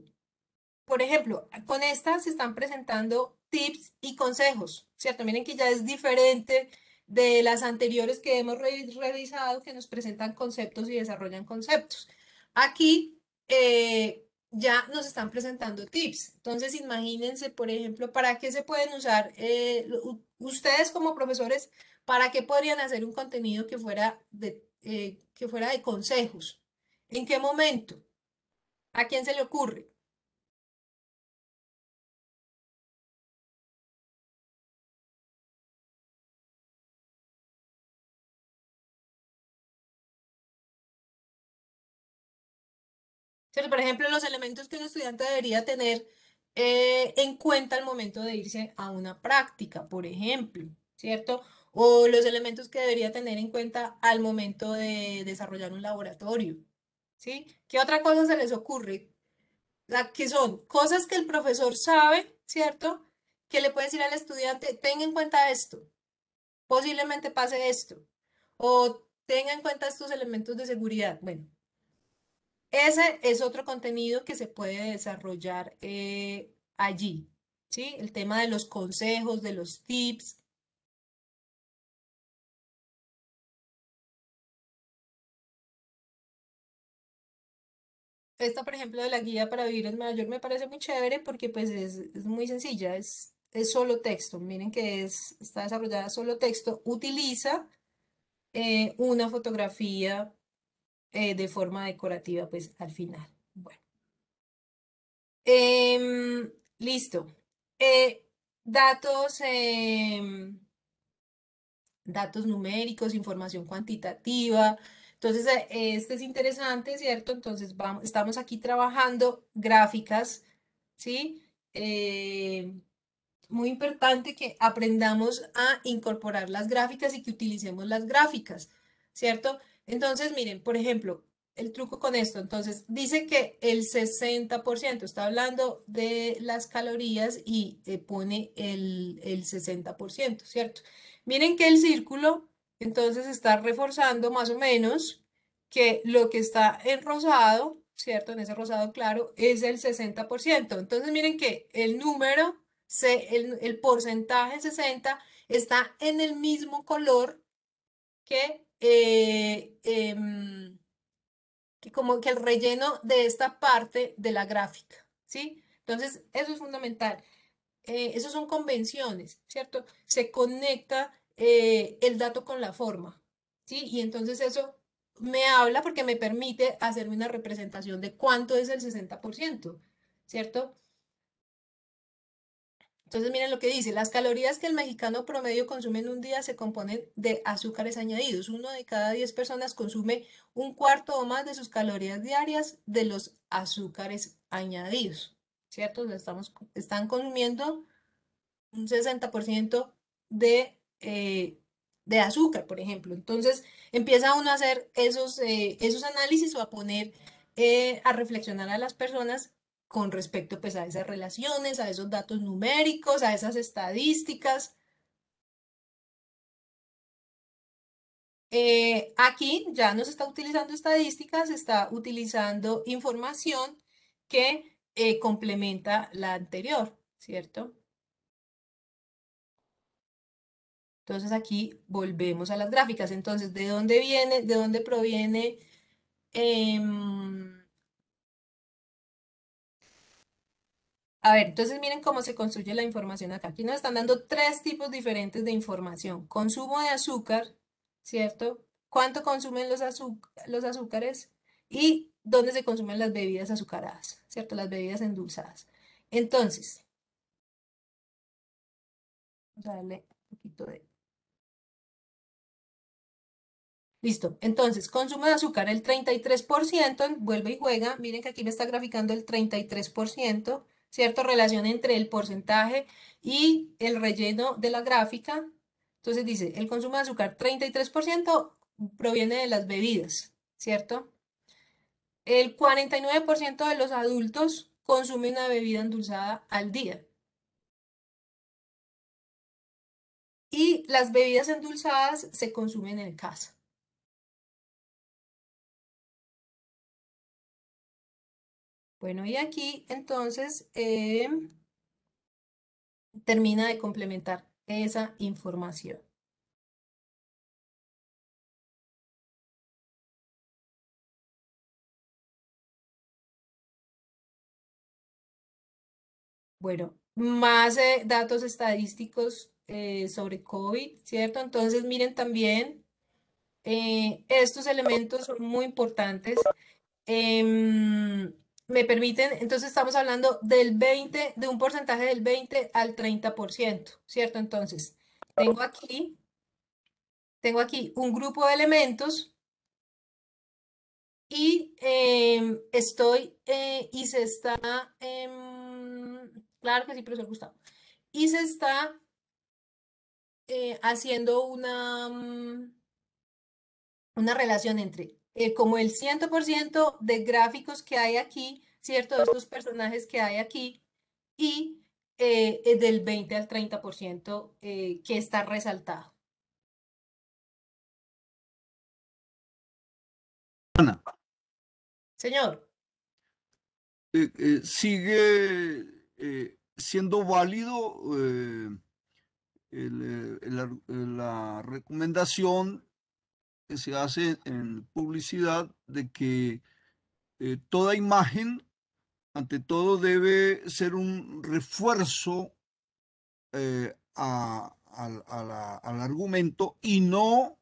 Por ejemplo, con estas se están presentando tips y consejos, ¿cierto? Miren que ya es diferente de las anteriores que hemos revisado, que nos presentan conceptos y desarrollan conceptos. Aquí ya nos están presentando tips. Entonces, imagínense, por ejemplo, ¿para qué se pueden usar ustedes como profesores? ¿Para qué podrían hacer un contenido que fuera de consejos? ¿En qué momento? ¿A quién se le ocurre? ¿Cierto? Por ejemplo, los elementos que un estudiante debería tener en cuenta al momento de irse a una práctica, por ejemplo, ¿cierto? O los elementos que debería tener en cuenta al momento de desarrollar un laboratorio, ¿sí? ¿Qué otra cosa se les ocurre? Que son cosas que el profesor sabe, ¿cierto? Que le puede decir al estudiante, tenga en cuenta esto, posiblemente pase esto, o tenga en cuenta estos elementos de seguridad. Bueno, ese es otro contenido que se puede desarrollar allí, ¿sí? El tema de los consejos, de los tips. Esta, por ejemplo, de la guía para vivir en Nueva York me parece muy chévere porque pues es muy sencilla, es solo texto. Miren que está desarrollada solo texto. Utiliza una fotografía de forma decorativa pues al final. Bueno. Listo. Eh, datos, datos numéricos, información cuantitativa. Entonces, este es interesante, ¿cierto? Entonces, estamos aquí trabajando gráficas, ¿sí? Muy importante que aprendamos a incorporar las gráficas y que utilicemos las gráficas, ¿cierto? Entonces, miren, por ejemplo, el truco con esto, entonces, dice que el 60%, está hablando de las calorías y pone el 60%, ¿cierto? Miren que el círculo, entonces, está reforzando más o menos que lo que está en rosado, ¿cierto? En ese rosado claro, es el 60%. Entonces, miren que el número el porcentaje 60 está en el mismo color que como que el relleno de esta parte de la gráfica, ¿sí? Entonces, eso es fundamental. Eso son convenciones, ¿cierto? Se conecta el dato con la forma, ¿sí? Y entonces eso me habla porque me permite hacerme una representación de cuánto es el 60%, ¿cierto? Entonces, miren lo que dice, las calorías que el mexicano promedio consume en un día se componen de azúcares añadidos. 1 de cada 10 personas consume un cuarto o más de sus calorías diarias de los azúcares añadidos, ¿cierto? O sea, están consumiendo un 60% de azúcar, por ejemplo. Entonces, empieza uno a hacer esos análisis o a poner, a reflexionar a las personas con respecto pues, a esas relaciones, a esos datos numéricos, a esas estadísticas. Aquí ya no se está utilizando estadísticas, se está utilizando información que complementa la anterior, ¿cierto? Entonces aquí volvemos a las gráficas. Entonces, ¿de dónde viene, de dónde proviene? A ver, entonces miren cómo se construye la información acá. Aquí nos están dando 3 tipos diferentes de información. Consumo de azúcar, ¿cierto? ¿Cuánto consumen los azúcares? Y dónde se consumen las bebidas azucaradas, ¿cierto? Las bebidas endulzadas. Entonces, vamos a darle un poquito de... Listo. Entonces, consumo de azúcar el 33%, vuelve y juega. Miren que aquí me está graficando el 33%, ¿cierto? Relación entre el porcentaje y el relleno de la gráfica. Entonces dice, el consumo de azúcar 33% proviene de las bebidas, ¿cierto? El 49% de los adultos consumen una bebida endulzada al día. Y las bebidas endulzadas se consumen en casa. Bueno, y aquí entonces termina de complementar esa información. Bueno, más datos estadísticos sobre COVID, ¿cierto? Entonces, miren también, estos elementos son muy importantes. Me permiten, entonces estamos hablando de un porcentaje del 20 al 30%, ¿cierto? Entonces, tengo aquí, tengo aquí un grupo de elementos y y se está, claro que sí, profesor Gustavo, y se está haciendo una relación entre como el 100% de gráficos que hay aquí, ¿cierto? De estos personajes que hay aquí y del 20 al 30% que está resaltado. Ana, Señor, ¿sigue siendo válido la recomendación que se hace en publicidad de que toda imagen, ante todo, debe ser un refuerzo al argumento y no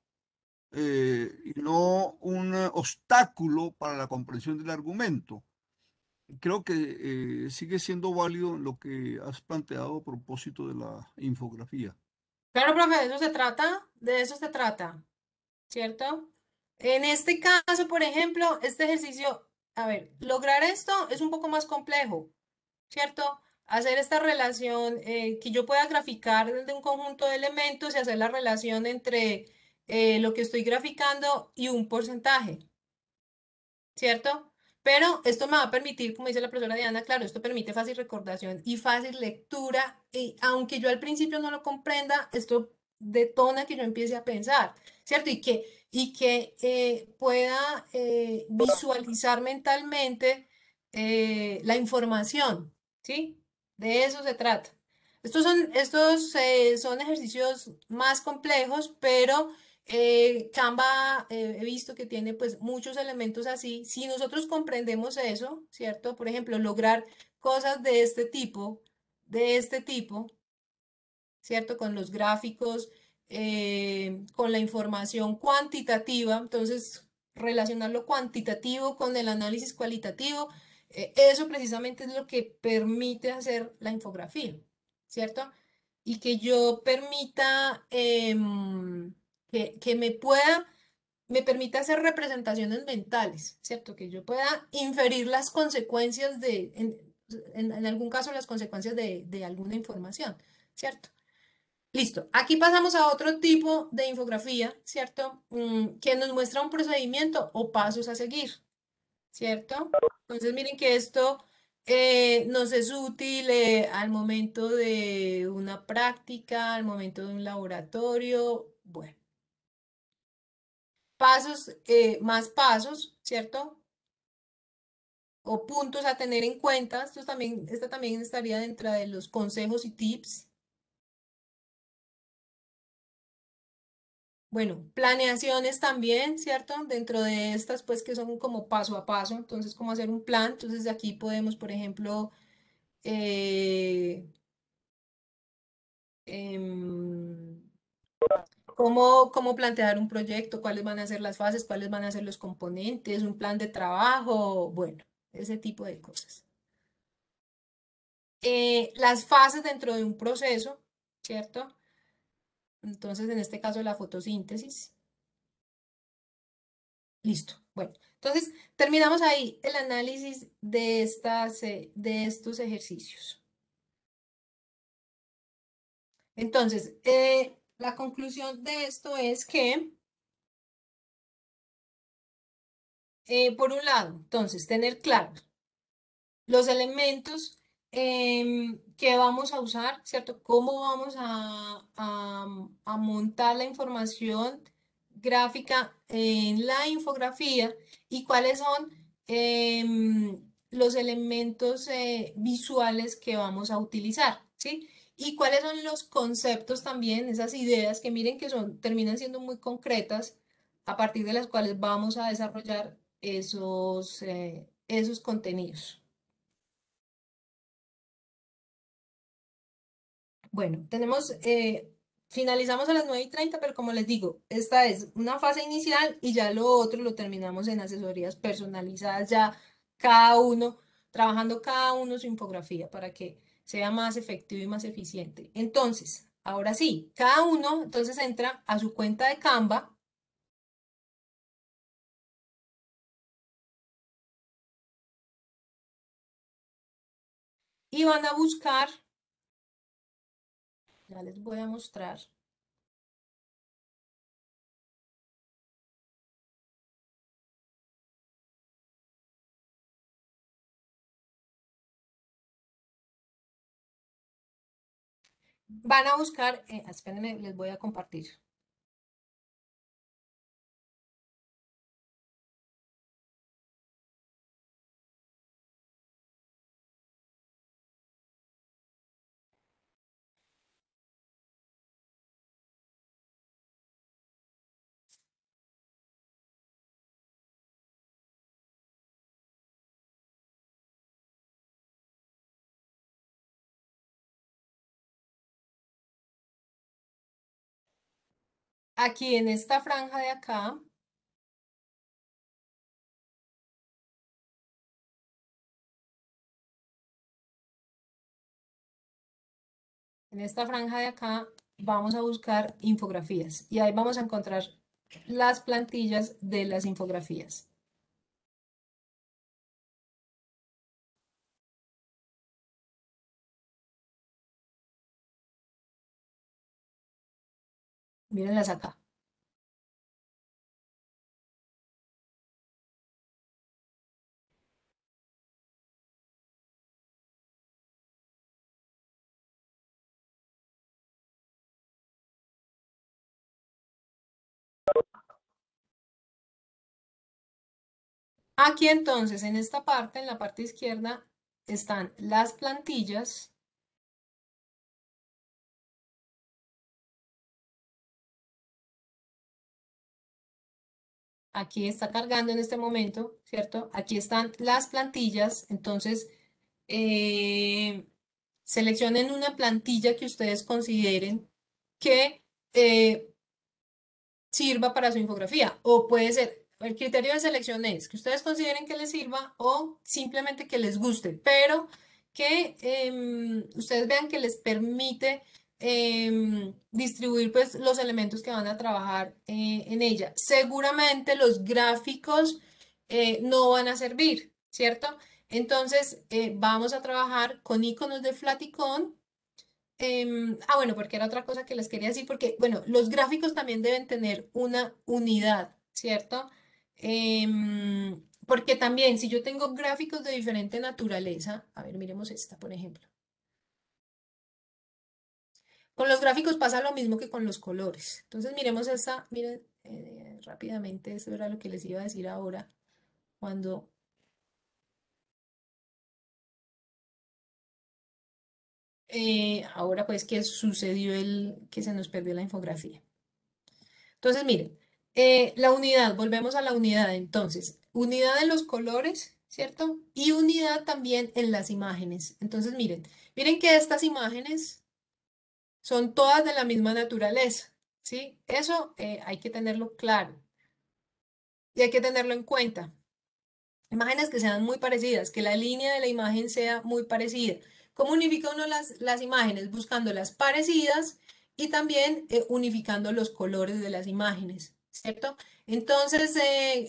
un obstáculo para la comprensión del argumento? Creo que sigue siendo válido lo que has planteado a propósito de la infografía. claro, profe, de eso se trata, de eso se trata, ¿cierto? En este caso, por ejemplo, este ejercicio, a ver, lograr esto es un poco más complejo, ¿cierto? Hacer esta relación, que yo pueda graficar de un conjunto de elementos y hacer la relación entre lo que estoy graficando y un porcentaje, ¿cierto? Pero esto me va a permitir, como dice la profesora Diana, claro, esto permite fácil recordación y fácil lectura, y aunque yo al principio no lo comprenda, esto detona que yo empiece a pensar, ¿cierto? Y que pueda visualizar mentalmente la información, ¿sí? De eso se trata. Estos son ejercicios más complejos, pero Canva he visto que tiene pues muchos elementos así. Si nosotros comprendemos eso, ¿cierto? Por ejemplo, lograr cosas de este tipo, ¿cierto? Con los gráficos, con la información cuantitativa, entonces relacionar lo cuantitativo con el análisis cualitativo, eso precisamente es lo que permite hacer la infografía, ¿cierto? Y que yo permita que me permita hacer representaciones mentales, ¿cierto? Que yo pueda inferir las consecuencias en algún caso, las consecuencias de alguna información, ¿cierto? Listo. Aquí pasamos a otro tipo de infografía, ¿cierto? Que nos muestra un procedimiento o pasos a seguir, ¿cierto? Entonces, miren que esto nos es útil al momento de una práctica, al momento de un laboratorio. Bueno, pasos, más pasos, ¿cierto? O puntos a tener en cuenta. Esta también estaría dentro de los consejos y tips. Bueno, planeaciones también, ¿cierto? Dentro de estas, pues que son como paso a paso, entonces, cómo hacer un plan. Entonces, de aquí podemos, por ejemplo, eh, em, cómo plantear un proyecto, cuáles van a ser las fases, cuáles van a ser los componentes, un plan de trabajo, bueno, ese tipo de cosas. Las fases dentro de un proceso, ¿cierto? Entonces, en este caso, la fotosíntesis. Listo. Bueno, entonces terminamos ahí el análisis de estos ejercicios. Entonces, la conclusión de esto es que, por un lado, entonces, tener claro los elementos que vamos a usar, ¿cierto? Cómo vamos a montar la información gráfica en la infografía y cuáles son los elementos visuales que vamos a utilizar, ¿sí? Y cuáles son los conceptos también, esas ideas que miren que terminan siendo muy concretas, a partir de las cuales vamos a desarrollar esos contenidos. Bueno, finalizamos a las 9:30, pero como les digo, esta es una fase inicial y ya lo otro lo terminamos en asesorías personalizadas, ya trabajando cada uno su infografía para que sea más efectivo y más eficiente. Entonces, ahora sí, cada uno entonces entra a su cuenta de Canva y van a buscar, ya les voy a mostrar. van a buscar, espérenme, les voy a compartir. Aquí en esta franja de acá, en esta franja de acá, vamos a buscar infografías y ahí vamos a encontrar las plantillas de las infografías. Mírenlas acá. Aquí entonces, en esta parte, en la parte izquierda, están las plantillas. Aquí está cargando en este momento, ¿cierto? Aquí están las plantillas. Entonces, seleccionen una plantilla que ustedes consideren que sirva para su infografía. O puede ser, el criterio de selección es que ustedes consideren que les sirva o simplemente que les guste, pero que ustedes vean que les permite distribuir pues, los elementos que van a trabajar en ella. Seguramente los gráficos no van a servir, ¿cierto? Entonces, vamos a trabajar con iconos de Flaticon. Bueno, porque era otra cosa que les quería decir, porque, bueno, los gráficos también deben tener una unidad, ¿cierto? Porque también, si yo tengo gráficos de diferente naturaleza, a ver, miremos esta, por ejemplo. Con los gráficos pasa lo mismo que con los colores. Entonces, miremos esta, miren, rápidamente, eso era lo que les iba a decir ahora, cuando... ahora pues que sucedió que se nos perdió la infografía. Entonces, miren, la unidad, volvemos a la unidad. Entonces, unidad en los colores, ¿cierto? Y unidad también en las imágenes. Entonces, miren que estas imágenes son todas de la misma naturaleza, ¿sí? Eso hay que tenerlo claro y hay que tenerlo en cuenta. Imágenes que sean muy parecidas, que la línea de la imagen sea muy parecida. ¿Cómo unifica uno las imágenes? Buscando las parecidas y también unificando los colores de las imágenes, ¿cierto? Entonces,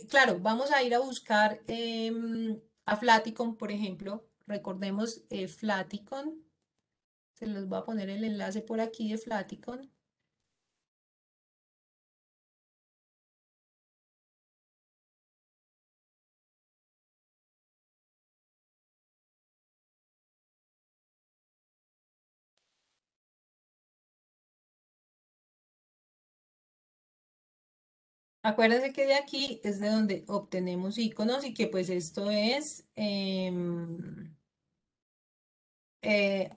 claro, vamos a ir a buscar a Flaticon, por ejemplo. Recordemos Flaticon. Se los voy a poner el enlace por aquí de Flaticon. Acuérdense que de aquí es de donde obtenemos iconos y que pues esto es,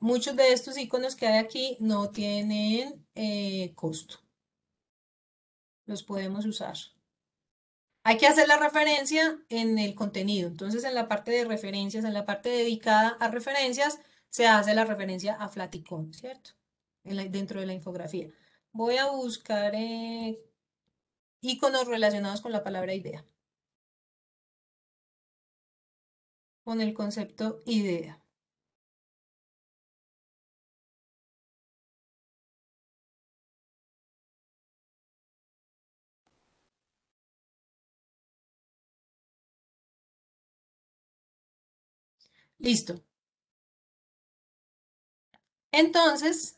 muchos de estos iconos que hay aquí no tienen costo. Los podemos usar. Hay que hacer la referencia en el contenido. Entonces en la parte de referencias, en la parte dedicada a referencias, se hace la referencia a Flaticon, ¿cierto? Dentro de la infografía. Voy a buscar iconos relacionados con la palabra idea. Con el concepto idea. Listo. Entonces,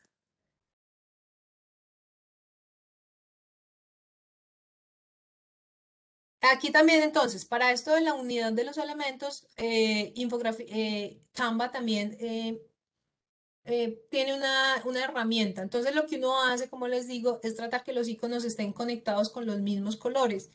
aquí también entonces, para esto de la unidad de los elementos, Canva también tiene una herramienta. Entonces lo que uno hace, como les digo, es tratar que los iconos estén conectados con los mismos colores.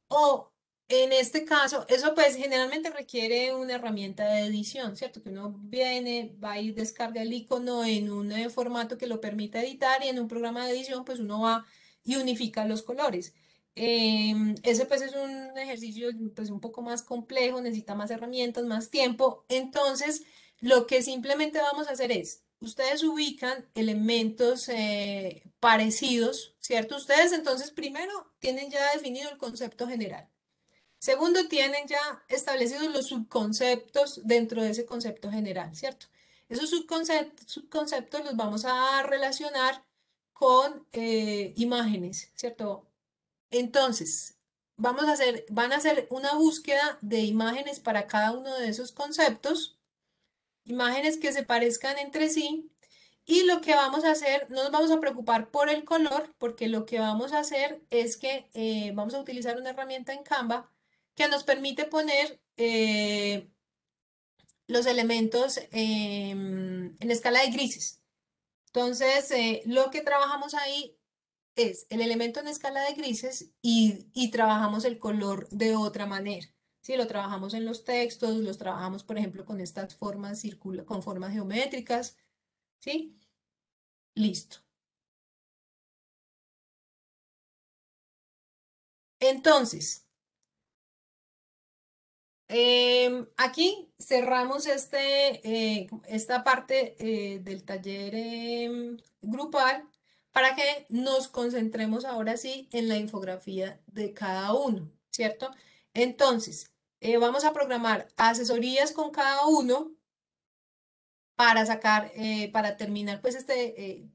O en este caso, eso pues generalmente requiere una herramienta de edición, ¿cierto? Que uno viene, va y descarga el icono en un formato que lo permita editar y en un programa de edición pues uno va y unifica los colores. Ese pues es un ejercicio pues un poco más complejo, necesita más herramientas, más tiempo. Entonces, lo que simplemente vamos a hacer es, ustedes ubican elementos parecidos, ¿cierto? Ustedes entonces primero tienen ya definido el concepto general. Segundo, tienen ya establecidos los subconceptos dentro de ese concepto general, ¿cierto? Esos subconceptos los vamos a relacionar con imágenes, ¿cierto? Entonces, van a hacer una búsqueda de imágenes para cada uno de esos conceptos, imágenes que se parezcan entre sí. Y lo que vamos a hacer, no nos vamos a preocupar por el color, porque lo que vamos a hacer es que vamos a utilizar una herramienta en Canva que nos permite poner los elementos en escala de grises. Entonces, lo que trabajamos ahí es el elemento en escala de grises y trabajamos el color de otra manera. Sí, lo trabajamos en los textos, los trabajamos, por ejemplo, con estas formas con formas geométricas, ¿sí? Listo. Entonces, aquí cerramos esta parte del taller grupal para que nos concentremos ahora sí en la infografía de cada uno, ¿cierto? Entonces, vamos a programar asesorías con cada uno para sacar, para terminar, pues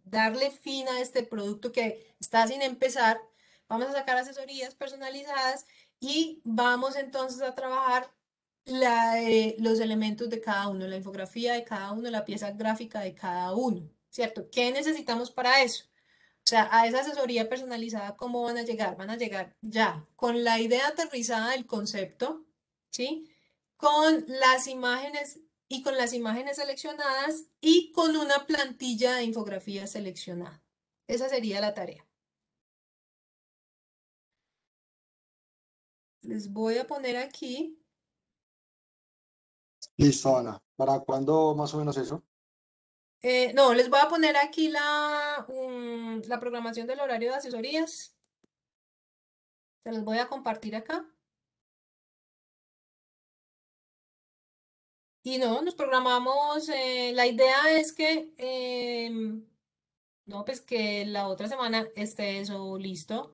darle fin a este producto que está sin empezar. Vamos a sacar asesorías personalizadas y vamos entonces a trabajar los elementos de cada uno, la infografía de cada uno, la pieza gráfica de cada uno, ¿cierto? ¿Qué necesitamos para eso? O sea, a esa asesoría personalizada, ¿cómo van a llegar? Van a llegar ya con la idea aterrizada del concepto, ¿sí? Con las imágenes y con las imágenes seleccionadas y con una plantilla de infografía seleccionada. Esa sería la tarea. Les voy a poner aquí. Listo, Ana. ¿Para cuándo más o menos eso? No, les voy a poner aquí la programación del horario de asesorías. Se los voy a compartir acá. Y no, nos programamos, la idea es que, no, pues que la otra semana esté eso listo.